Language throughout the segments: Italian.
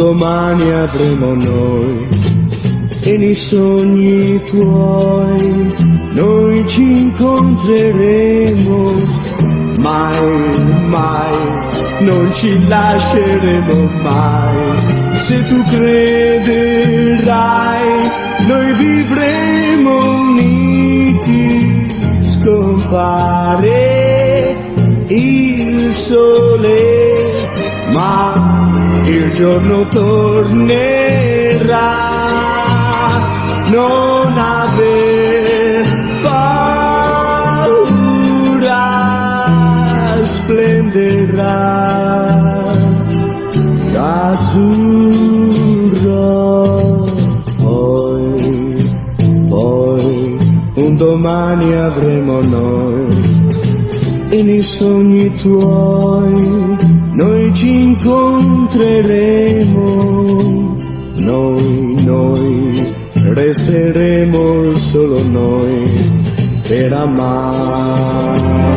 domani avremo noi, e nei sogni tuoi noi ci incontreremo, mai, mai, non ci lasceremo mai. Se tu crederai, noi vivremo uniti. Scompare il sole, ma il giorno tornerà. Non aver paura, splenderà d'azzurro. Poi un domani avremo noi, e nei sogni tuoi noi ci incontreremo. Noi resteremo solo noi per amare.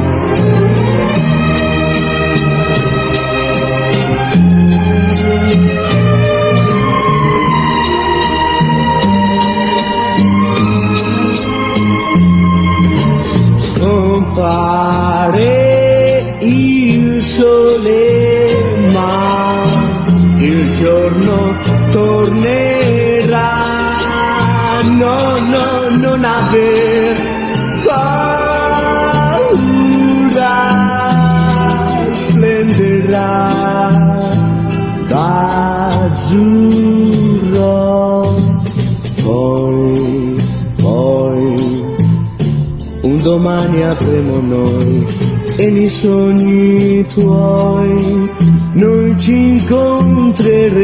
Scompare il sole, ma il giorno tornerà. No, non aver paura, splenderà d'azzurro. Poi un domani avremo noi, e nei sogni tuoi noi ci incontreremo.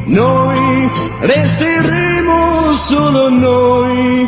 Noi resteremo solo noi.